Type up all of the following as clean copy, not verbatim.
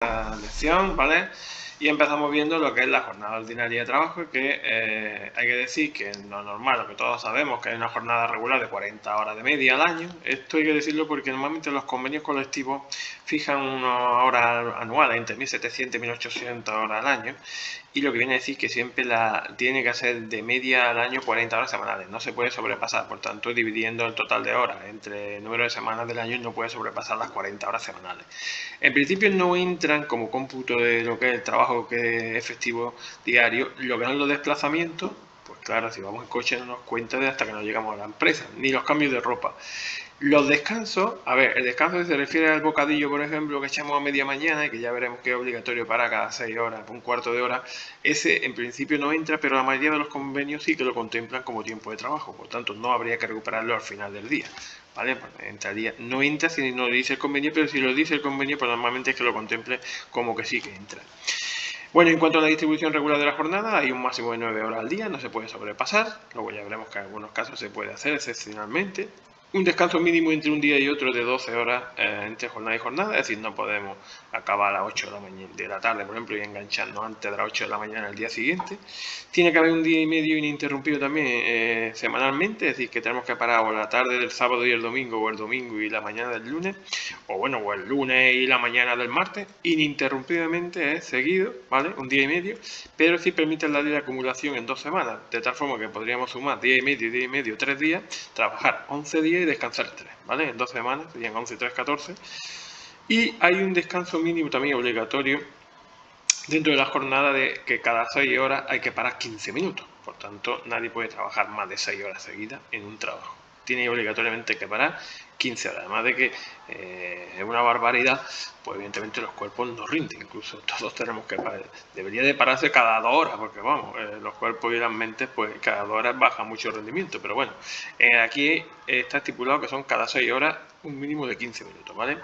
lección, ¿vale? Y empezamos viendo lo que es la jornada ordinaria de trabajo, que hay que decir que lo normal, lo que todos sabemos, que hay una jornada regular de 40 horas de media al año. Esto hay que decirlo porque normalmente los convenios colectivos fijan unas horas anuales, entre 1.700 y 1.800 horas al año, y lo que viene a decir que siempre tiene que hacer de media al año 40 horas semanales, no se puede sobrepasar, por tanto, dividiendo el total de horas entre el número de semanas del año, no puede sobrepasar las 40 horas semanales. En principio no entran como cómputo de lo que es el trabajo que es efectivo diario, lo que son los desplazamientos, pues claro, si vamos en coche no nos cuenta de hasta que nos llegamos a la empresa, ni los cambios de ropa. Los descansos, a ver, el descanso se refiere al bocadillo, por ejemplo, que echamos a media mañana y que ya veremos que es obligatorio para cada 6 horas, un cuarto de hora. Ese en principio no entra, pero la mayoría de los convenios sí que lo contemplan como tiempo de trabajo, por tanto no habría que recuperarlo al final del día. ¿Vale? Pues entraría, no entra si no dice el convenio, pero si lo dice el convenio, pues normalmente es que lo contemple como que sí que entra. Bueno, en cuanto a la distribución regular de la jornada, hay un máximo de 9 horas al día, no se puede sobrepasar. Luego ya veremos que en algunos casos se puede hacer excepcionalmente. Un descanso mínimo entre un día y otro de 12 horas entre jornada y jornada, es decir, no podemos acabar a las 8 de la tarde, por ejemplo, y engancharnos antes de las 8 de la mañana el día siguiente. Tiene que haber un día y medio ininterrumpido también semanalmente, es decir, que tenemos que parar o la tarde del sábado y el domingo, o el domingo y la mañana del lunes, o el lunes y la mañana del martes, ininterrumpidamente seguido, ¿vale? Un día y medio, pero sí permite la de acumulación en 2 semanas, de tal forma que podríamos sumar día y medio, 3 días, trabajar 11 días y descansar 3, ¿vale? En 2 semanas serían 11, 3, 14. Y hay un descanso mínimo también obligatorio dentro de la jornada de que cada 6 horas hay que parar 15 minutos. Por tanto, nadie puede trabajar más de 6 horas seguidas en un trabajo. Tiene obligatoriamente que parar 15 horas. Además de que es una barbaridad, pues evidentemente los cuerpos no rinden. Incluso todos tenemos que parar. Debería de pararse cada 2 horas, porque vamos, los cuerpos y las mentes, pues cada 2 horas baja mucho el rendimiento. Pero bueno, aquí está estipulado que son cada 6 horas un mínimo de 15 minutos, ¿vale?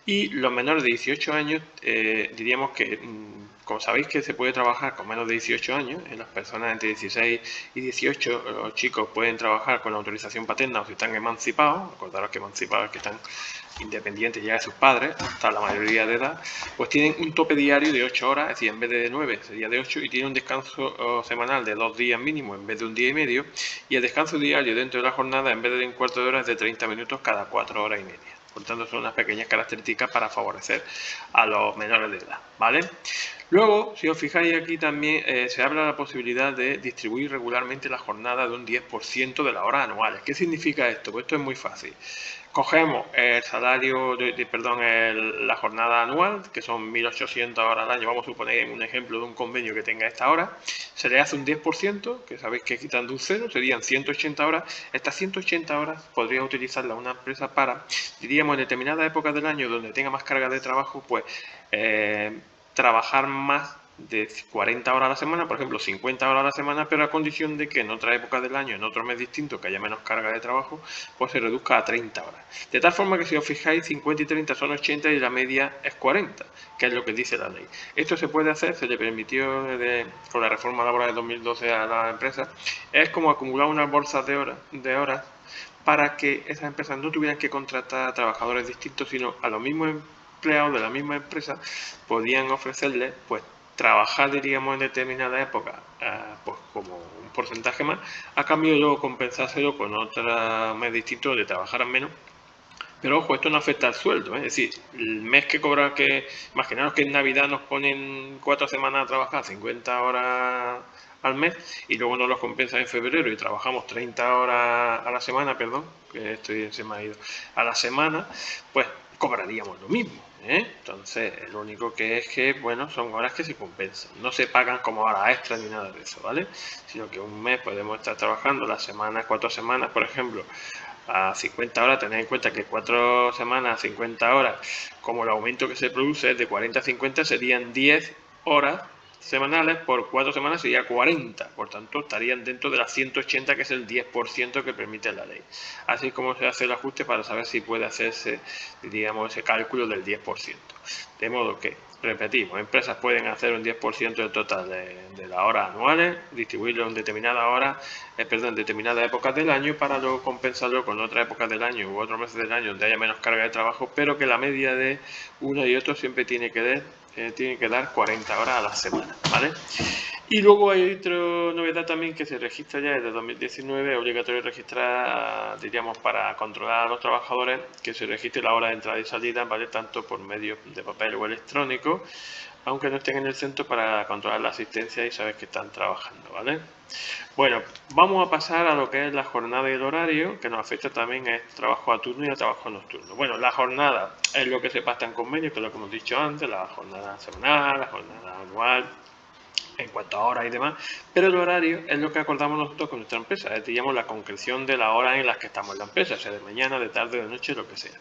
Y los menores de 18 años, diríamos que como sabéis que se puede trabajar con menos de 18 años, las personas entre 16 y 18, los chicos pueden trabajar con la autorización paterna o si están emancipados, acordaros que emancipados es que están independientes ya de sus padres, hasta la mayoría de edad, pues tienen un tope diario de 8 horas, es decir, en vez de 9 sería de 8 y tienen un descanso semanal de 2 días mínimo en vez de un día y medio y el descanso diario dentro de la jornada en vez de un cuarto de hora es de 30 minutos cada 4 horas y media. Por tanto, son unas pequeñas características para favorecer a los menores de edad, ¿vale? Luego, si os fijáis aquí también se habla de la posibilidad de distribuir regularmente la jornada de un 10% de las horas anuales. ¿Qué significa esto? Pues esto es muy fácil. Cogemos el salario, la jornada anual, que son 1.800 horas al año, vamos a suponer un ejemplo de un convenio que tenga esta hora, se le hace un 10%, que sabéis que quitando un cero serían 180 horas. Estas 180 horas podría utilizarla una empresa para, diríamos, en determinadas épocas del año donde tenga más carga de trabajo, pues trabajar más de 40 horas a la semana, por ejemplo 50 horas a la semana, pero a condición de que en otra época del año, en otro mes distinto, que haya menos carga de trabajo, pues se reduzca a 30 horas. De tal forma que si os fijáis, 50 y 30 son 80 y la media es 40, que es lo que dice la ley. Esto se puede hacer, se le permitió con la reforma laboral de 2012 a las empresas, es como acumular unas bolsas de horas para que esas empresas no tuvieran que contratar a trabajadores distintos, sino a los mismos empleados de la misma empresa podían ofrecerles pues trabajar, diríamos, en determinada época, pues como un porcentaje más, a cambio de luego compensárselo con otro mes distinto donde trabajaran menos. Pero ojo, esto no afecta al sueldo, ¿eh? Es decir, el mes que cobra, que imaginaros que en Navidad nos ponen 4 semanas a trabajar 50 horas al mes y luego nos los compensan en febrero y trabajamos 30 horas a la semana, perdón, que se me ha ido, a la semana, pues cobraríamos lo mismo, ¿eh? Entonces, lo único que es que, bueno, son horas que se compensan, no se pagan como horas extras ni nada de eso, ¿vale? Sino que un mes podemos estar trabajando las semanas, 4 semanas, por ejemplo, a 50 horas, tened en cuenta que 4 semanas a 50 horas, como el aumento que se produce es de 40 a 50, serían 10 horas semanales, por 4 semanas sería 40, por tanto estarían dentro de las 180, que es el 10% que permite la ley. Así como se hace el ajuste para saber si puede hacerse, diríamos, ese cálculo del 10%. De modo que, repetimos, empresas pueden hacer un 10% del total de las horas anuales, distribuirlo en determinadas épocas del año para luego compensarlo con otras épocas del año u otros meses del año donde haya menos carga de trabajo, pero que la media de uno y otro siempre tiene que tiene que dar 40 horas a la semana, ¿vale? Y luego hay otra novedad también que se registra ya desde 2019, es obligatorio registrar, diríamos, para controlar a los trabajadores, que se registre la hora de entrada y salida, ¿vale? Tanto por medio de papel o electrónico, aunque no estén en el centro, para controlar la asistencia y saber que están trabajando, ¿vale? Bueno, vamos a pasar a lo que es la jornada y el horario, que nos afecta también a trabajo a turno y a trabajo nocturno. Bueno, la jornada es lo que se pacta en convenio, que es lo que hemos dicho antes, la jornada semanal, la jornada anual, en cuanto a horas y demás, pero el horario es lo que acordamos nosotros con nuestra empresa, es, digamos, la concreción de las horas en las que estamos en la empresa, sea de mañana, de tarde, de noche, lo que sea.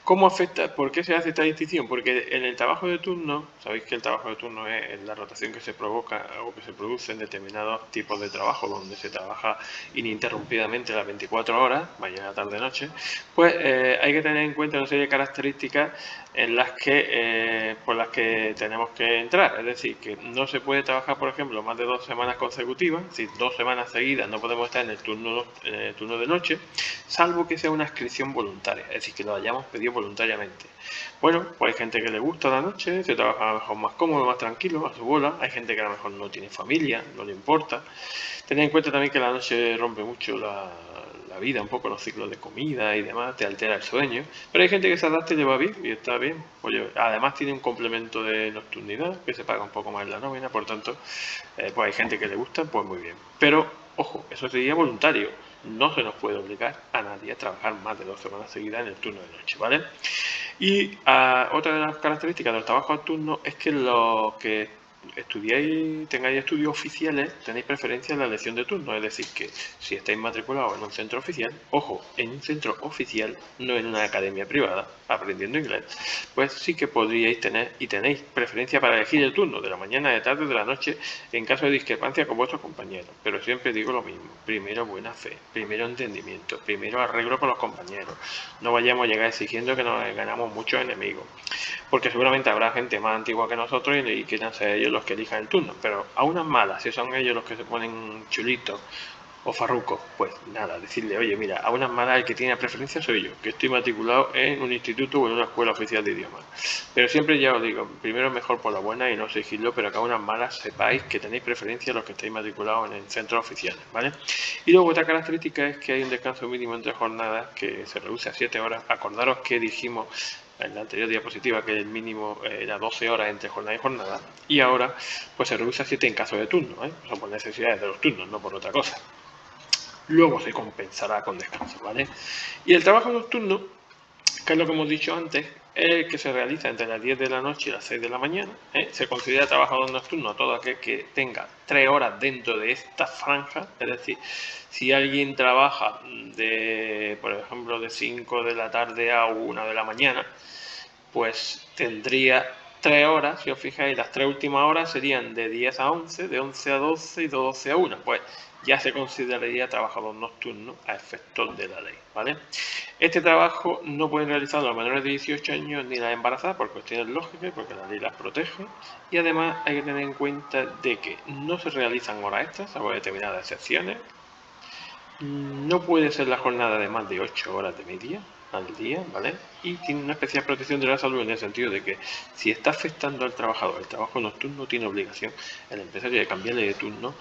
¿Cómo afecta? ¿Por qué se hace esta distinción? Porque en el trabajo de turno, sabéis que el trabajo de turno es la rotación que se provoca o que se produce en determinados tipos de trabajo, donde se trabaja ininterrumpidamente las 24 horas, mañana, tarde, noche, pues hay que tener en cuenta una serie de características en las que, por las que tenemos que entrar. Es decir, que no se puede trabajar, por ejemplo, más de 2 semanas consecutivas, es decir, 2 semanas seguidas no podemos estar en el turno de noche, salvo que sea una inscripción voluntaria, es decir, que lo hayamos pedido voluntariamente. Bueno, pues hay gente que le gusta la noche, se trabaja a lo mejor más cómodo, más tranquilo, a su bola, hay gente que a lo mejor no tiene familia, no le importa. Tened en cuenta también que la noche rompe mucho la vida, un poco los ciclos de comida y demás, te altera el sueño, pero hay gente que se adapta y le va bien y está bien. Oye, además tiene un complemento de nocturnidad que se paga un poco más en la nómina, por tanto, pues hay gente que le gusta, pues muy bien. Pero, ojo, eso sería voluntario, no se nos puede obligar a nadie a trabajar más de 2 semanas seguidas en el turno de noche, ¿vale? Y otra de las características del trabajo al turno es que los que estudiáis, tengáis estudios oficiales, tenéis preferencia en la elección de turno, es decir, que si estáis matriculados en un centro oficial, ojo, en un centro oficial, no en una academia privada, aprendiendo inglés, pues sí que podríais tener y tenéis preferencia para elegir el turno de la mañana, de tarde, de la noche, en caso de discrepancia con vuestros compañeros. Pero siempre digo lo mismo, primero buena fe, primero entendimiento, primero arreglo con los compañeros. No vayamos a llegar exigiendo que nos ganamos muchos enemigos, porque seguramente habrá gente más antigua que nosotros y quieran ser ellos los que elijan el turno, pero a unas malas, si son ellos los que se ponen chulitos o farrucos, pues nada, decirle, oye, mira, a unas malas el que tiene preferencia soy yo, que estoy matriculado en un instituto o en una escuela oficial de idiomas. Pero siempre ya os digo, primero es mejor por la buena y no exigirlo, pero que a unas malas sepáis que tenéis preferencia los que estáis matriculados en centros oficiales, ¿vale? Y luego otra característica es que hay un descanso mínimo entre jornadas que se reduce a 7 horas. Acordaros que dijimos en la anterior diapositiva que el mínimo era 12 horas entre jornada y jornada, y ahora pues se reduce a 7 en caso de turno, son por necesidades de los turnos, no por otra cosa. Luego se compensará con descanso, ¿vale? Y el trabajo nocturno, que es lo que hemos dicho antes, es el que se realiza entre las 10 de la noche y las 6 de la mañana. Se considera trabajador nocturno todo aquel que tenga 3 horas dentro de esta franja, es decir, si alguien trabaja por ejemplo, de 5 de la tarde a 1 de la mañana, pues tendría 3 horas, si os fijáis, las 3 últimas horas serían de 10 a 11, de 11 a 12 y de 12 a 1, pues ya se consideraría trabajador nocturno a efectos de la ley, ¿vale? Este trabajo no pueden realizarlo los menores de 18 años ni las embarazadas por cuestiones lógicas, porque la ley las protege, y además hay que tener en cuenta de que no se realizan horas extras, salvo determinadas excepciones. No puede ser la jornada de más de 8 horas de media al día, ¿vale? Y tiene una especial protección de la salud en el sentido de que si está afectando al trabajador el trabajo nocturno, tiene obligación el empresario de cambiarle de turno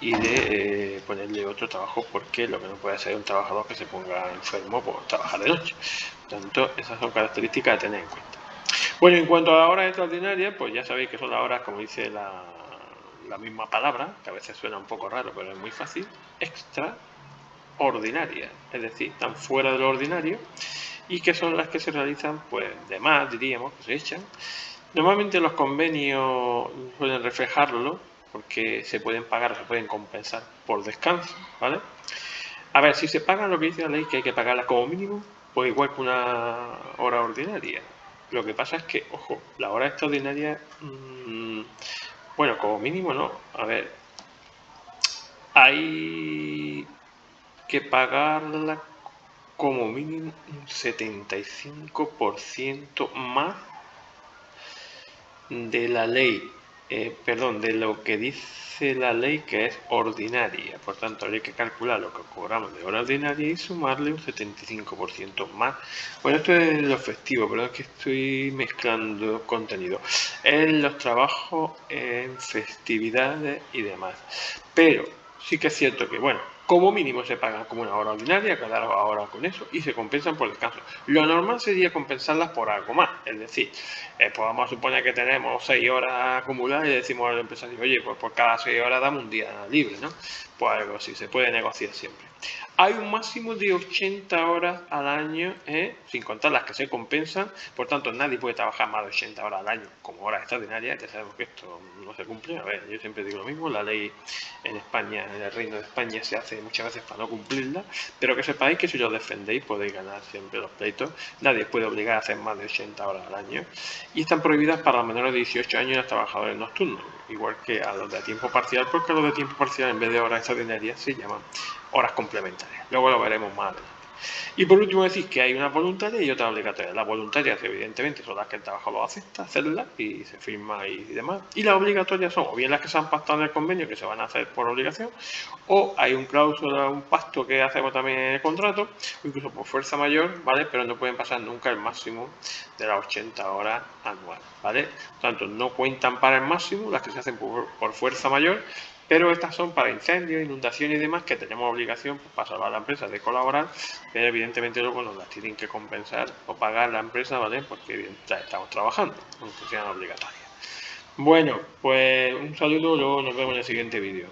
y de ponerle otro trabajo, porque lo que no puede ser un trabajador que se ponga enfermo por trabajar de noche. Por tanto, esas son características a tener en cuenta. Bueno, en cuanto a las horas extraordinarias, pues ya sabéis que son las horas, como dice la misma palabra, que a veces suena un poco raro, pero es muy fácil, extraordinarias, es decir, están fuera de lo ordinario y que son las que se realizan, pues, de más, diríamos, que se echan. Normalmente los convenios suelen reflejarlo, porque se pueden pagar o se pueden compensar por descanso, ¿vale? A ver, si se pagan lo que dice la ley, que hay que pagarlas como mínimo, pues igual que una hora ordinaria. Lo que pasa es que, ojo, la hora extraordinaria, bueno, como mínimo no. A ver, hay que pagarla como mínimo un 75% más de la ley perdón, de lo que dice la ley que es ordinaria. Por tanto, hay que calcular lo que cobramos de hora ordinaria y sumarle un 75% más. Bueno, esto es lo festivo, pero es que estoy mezclando contenido. En los trabajos en festividades y demás. Pero sí que es cierto que, bueno, como mínimo se pagan como una hora ordinaria, cada hora con eso, y se compensan por descanso. Lo normal sería compensarlas por algo más, es decir, pues vamos a suponer que tenemos 6 horas acumuladas y decimos al empresario, oye, pues por cada 6 horas damos un día libre, ¿no? Pues algo así, se puede negociar siempre. Hay un máximo de 80 horas al año, sin contar las que se compensan, por tanto nadie puede trabajar más de 80 horas al año como horas extraordinarias, ya sabemos que esto no se cumple. A ver, yo siempre digo lo mismo, la ley en España, en el Reino de España, se hace muchas veces para no cumplirla, pero que sepáis que si lo defendéis podéis ganar siempre los pleitos. Nadie puede obligar a hacer más de 80 horas al año y están prohibidas para los menores de 18 años y los trabajadores nocturnos, igual que a los de tiempo parcial, porque los de tiempo parcial en vez de horas extraordinarias se llaman horas complementarias. Luego lo veremos más adelante. Y por último decís que hay una voluntaria y otra obligatoria. Las voluntarias evidentemente son las que el trabajador acepta hacerlas y se firma y demás. Y las obligatorias son o bien las que se han pactado en el convenio, que se van a hacer por obligación, o hay un cláusula, un pacto que hacemos también en el contrato, o incluso por fuerza mayor, ¿vale? Pero no pueden pasar nunca el máximo de las 80 horas anuales, ¿vale? Por tanto, no cuentan para el máximo las que se hacen por fuerza mayor, pero estas son para incendios, inundaciones y demás que tenemos obligación para salvar a la empresa de colaborar, pero evidentemente luego nos las tienen que compensar o pagar la empresa, ¿vale? Porque estamos trabajando, aunque sean obligatorias. Bueno, pues un saludo, luego nos vemos en el siguiente vídeo.